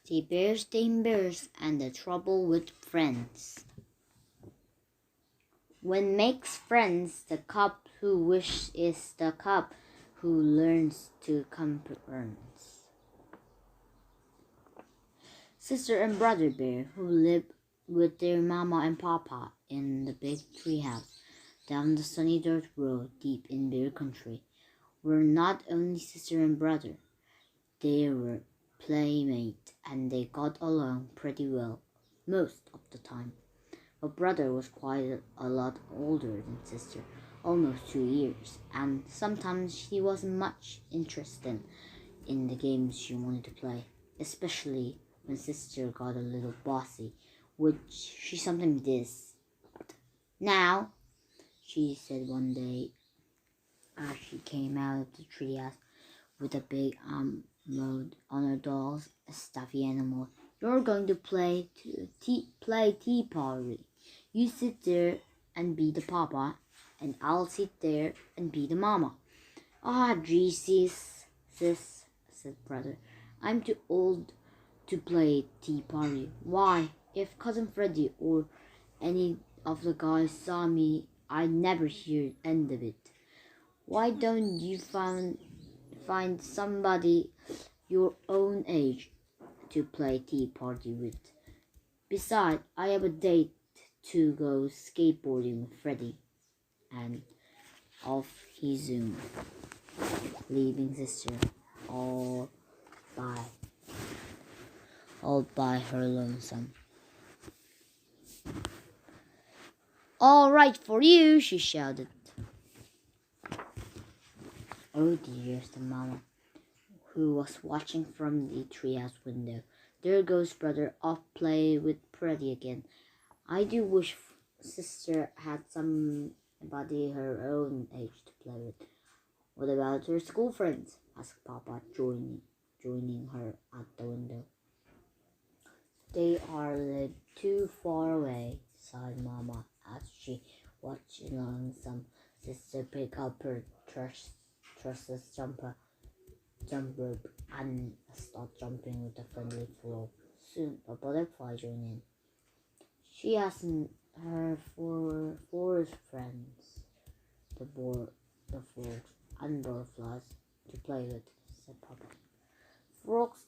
The berenstain bears and the trouble with friends. When makes friends, the cub who wishes is the cub who learns to compromise. Sister and brother bear who live with their mama and papa in the big tree house down the sunny dirt road deep in bear country were not only sister and brother, they were playmates and they got along pretty well most of the time. But brother was quite a lot older than sister, almost 2 years, and sometimes he wasn't much interested in the games she wanted to play, especially when sister got a little bossy, which she sometimes did. Now, she said one day as she came out of the treehouse with a big load on her dolls, a stuffy animal. You're going to play tea party. You sit there and be the papa, and I'll sit there and be the mama. Ah, Jesus, sis, said brother. I'm too old to play tea party. Why, if Cousin Freddie or any of the guys saw me, I'd never hear the end of it. Why don't you find somebody your own age to play tea party with? Besides, I have a date to go skateboarding with Freddie. And off he zoomed, leaving sister all by her lonesome. All right for you, she shouted. Oh dear, said Mama, who was watching from the treehouse window. There goes brother off play with Freddie again. I do wish sister had somebody her own age to play with. What about her school friends? Asked Papa, joining her at the window. They are too far away, sighed Mama as she watched along some sister pick up her trusses jump rope and start jumping with a friendly frog. Soon a butterfly joined in. She asked her forest friends, the frogs and butterflies, to play with, said Papa. Frogs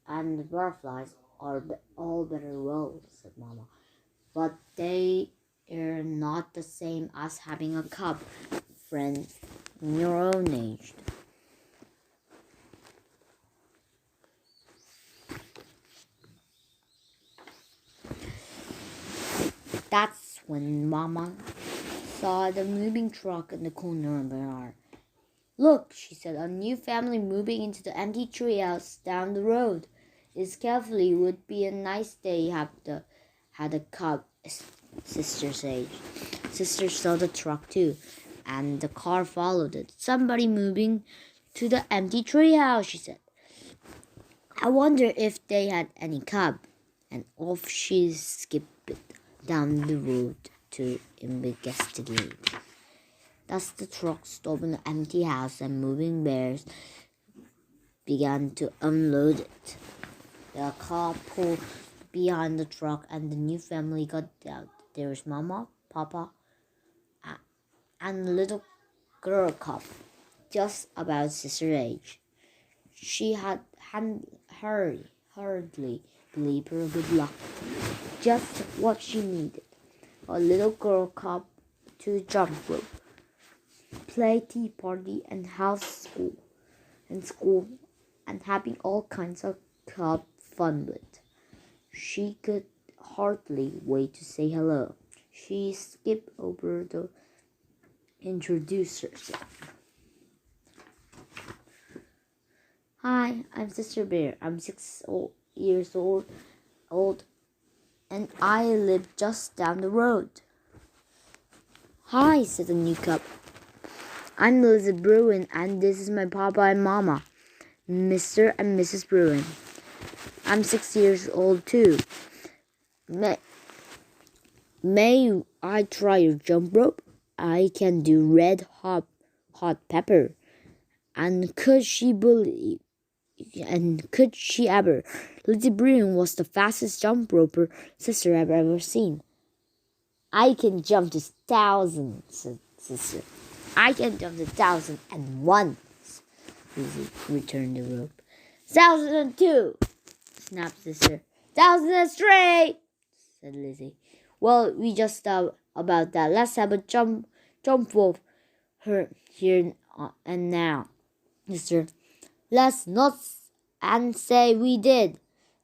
and butterflies are all very well, said Mama, but they are not the same as having a cub friend your own age. That's when Mama saw the moving truck in the corner of her yard. Look, she said, a new family moving into the empty treehouse down the road. It's carefully would be a nice day had a cub, sister's age. Sister saw the truck too, and the car followed it. Somebody moving to the empty treehouse, she said. I wonder if they had any cub. And off she skipped down the road to investigate. Thus the truck stopped in the empty house and moving bears began to unload it. The car pulled behind the truck and the new family got out. There was Mama, Papa, and a little girl cub, just about sister's age. She had hardly believed her good luck. Just what she needed. A little girl cub to jump rope, play tea party and house school and having all kinds of cub fun with. She could hardly wait to say hello. She skipped over to introduce herself. Hi, I'm Sister Bear. I'm 6 years old, and I live just down the road. Hi, said the new cub. I'm Elizabeth Bruin, and this is my papa and mama, Mr. and Mrs. Bruin. I'm 6 years old too. May I try your jump rope? I can do red hot pepper. And could she believe could she ever? Lizzie Broom was the fastest jump roper sister I've ever seen. I can jump to 1,000, said sister. I can jump to 1,001, Lizzie returned the rope. 1,002, snapped sister. 1,003, said Lizzie. Well, we just thought about that. Let's have a jump of her here and now, sister. Let's not and say we did,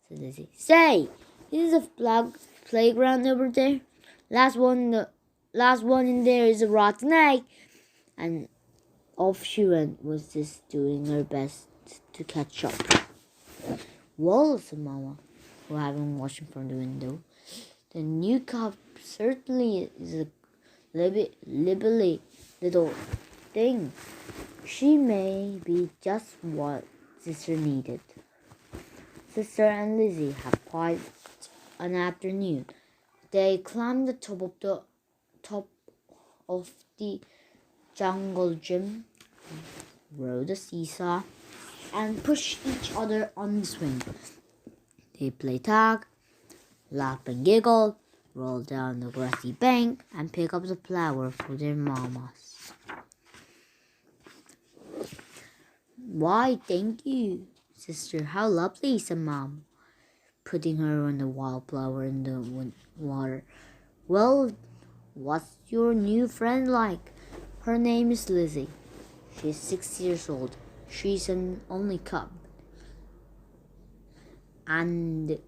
said Lizzie. Say, is a playground over there? Last one in there is a rotten egg. And off she went, was just doing her best to catch up. Well, said Mama, who had been watching from the window, the new cup certainly is a lively little thing. She may be just what sister needed. Sister and Lizzie had quite an afternoon. They climbed the top of the jungle gym, rode a seesaw, and pushed each other on the swing. They played tag, laughed and giggled, rolled down the grassy bank, and picked up the flower for their mamas. Why, thank you, sister. How lovely, said Mom, putting her on the wildflower in the water. Well, what's your new friend like? Her name is Lizzie. She's 6 years old. She's an only cub. And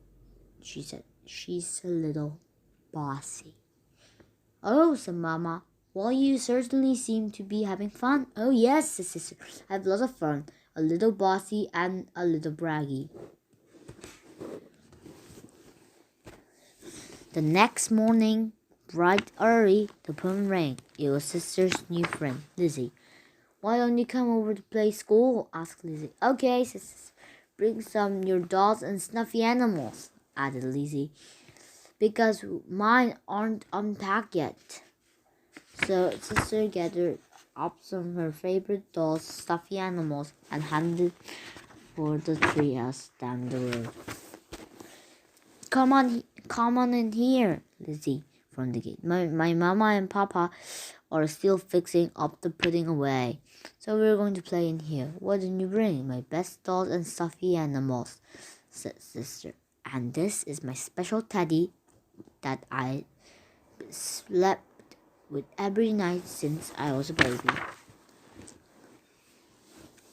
she said, she's a little bossy. Oh, said Mama. Well, you certainly seem to be having fun. Oh, yes, said sister. I have lots of fun. A little bossy and a little braggy. The next morning, bright early, the phone rang. It was sister's new friend, Lizzie. Why don't you come over to play school? Asked Lizzie. Okay, said sister. Bring some your dolls and snuffy animals, added Lizzie, because mine aren't unpacked yet. So sister gathered up some of her favorite dolls, stuffy animals, and handed for the treehouse down the road. Come on in here, Lizzie, from the gate. My mama and papa are still fixing up the pudding away, so we're going to play in here. What did you bring? My best dolls and stuffy animals, said sister. And this is my special teddy that I slept with every night since I was a baby.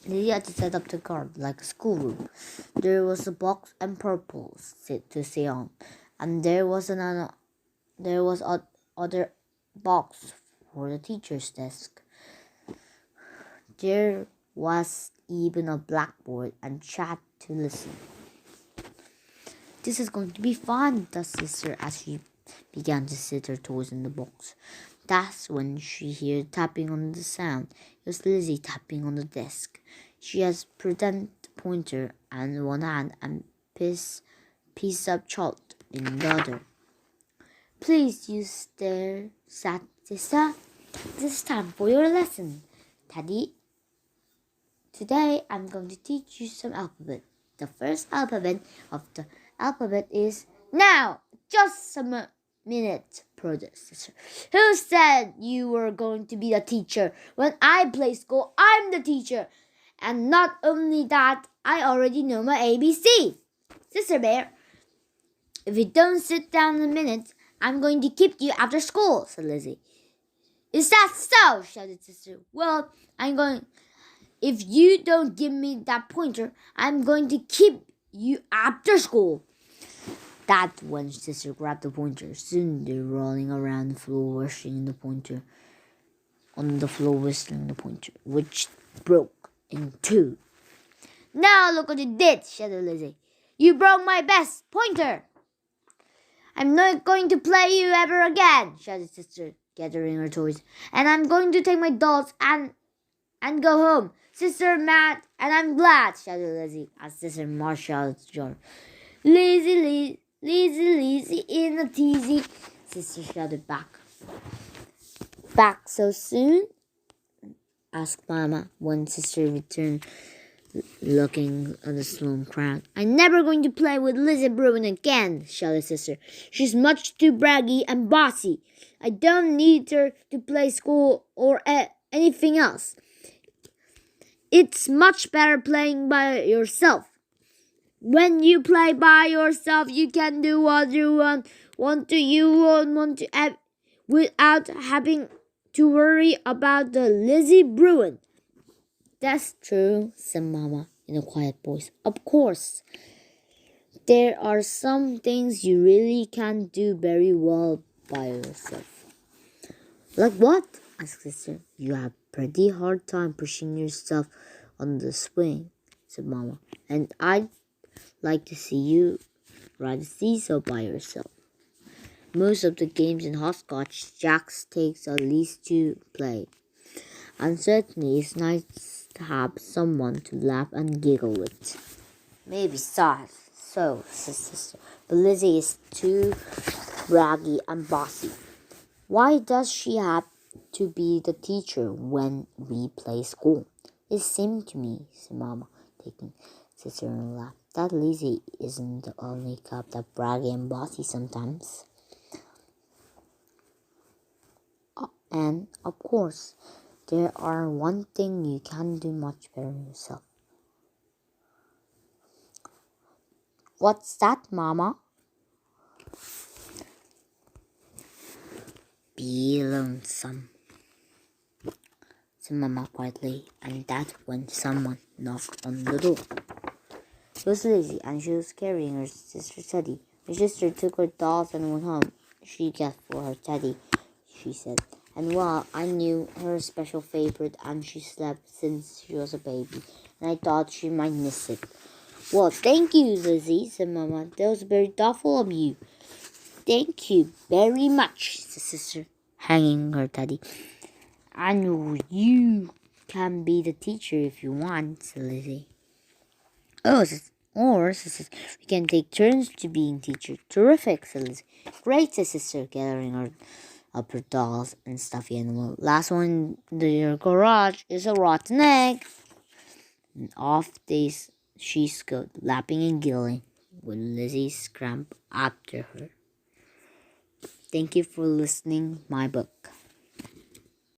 Lizzie had to set up the garden like a schoolroom. There was a box and purples to sit on, and there was other box for the teacher's desk. There was even a blackboard and chat to listen. This is going to be fun, thought sister as she began to sit her toys in the box. That's when she heard tapping on the sound. It was Lizzie tapping on the desk. She has pretend pointer in one hand and piece of chalk in the other. Please use their sister. This time for your lesson, Teddy. Today I'm going to teach you some alphabet. The first alphabet of the alphabet is now. Just a minute, prodded sister. Who said you were going to be the teacher? When I play school, I'm the teacher. And not only that, I already know my ABC. Sister Bear, if you don't sit down a minute, I'm going to keep you after school, said Lizzie. Is that so? Shouted sister. Well, if you don't give me that pointer, I'm going to keep you after school. That's when sister grabbed the pointer. Soon they're rolling around the floor, whistling the pointer, which broke in two. Now look what you did, shouted Lizzie. You broke my best pointer. I'm not going to play you ever again, shouted sister, gathering her toys. And I'm going to take my dolls and go home. Sister mad, and I'm glad, shouted Lizzie as sister marched out the door. Lizzie in a teasy, sister shouted back. Back so soon? Asked Mama when sister returned looking at the small crowd. "I'm never going to play with Lizzie Bruin again," shouted Sister. "She's much too braggy and bossy. I don't need her to play school or anything else. It's much better playing by yourself. When you play by yourself, you can do what you want to without having to worry about the Lizzie Bruin." "That's true," said Mama in a quiet voice. "Of course, there are some things you really can't do very well by yourself." "Like what?" asked Sister. "You have a pretty hard time pushing yourself on the swing," said Mama. "And I'd like to see you ride a seesaw by yourself. Most of the games in hopscotch Jax takes at least to play. And certainly it's nice to have someone to laugh and giggle with." "Maybe so," said Sister. "But Lizzie is too braggy and bossy. Why does she have to be the teacher when we play school?" "It seemed to me," said Mama, taking Sister in a lap, "that Lizzie isn't the only cub that's braggy and bossy sometimes. And, of course, there are one thing you can do much better yourself." "What's that, Mama?" "Be lonesome," said Mama quietly, and that's when someone knocked on the door. It was Lizzie, and she was carrying her sister's teddy. Her sister took her dolls and went home. "She got for her teddy," she said. "And well, I knew her special favorite, and she slept since she was a baby, and I thought she might miss it." "Well, thank you, Lizzie," said Mama. "That was very thoughtful of you." "Thank you very much," said Sister, hanging her teddy. "And you can be the teacher if you want," said Lizzie. Or, said Sister, "we can take turns to being teacher." "Terrific," said Lizzie. "Great," said Sister, gathering up her dolls and stuffy animal. "Last one in the garage is a rotten egg." And off she scuttled, laughing and giggling, with Lizzie scrambled after her. Thank you for listening my book.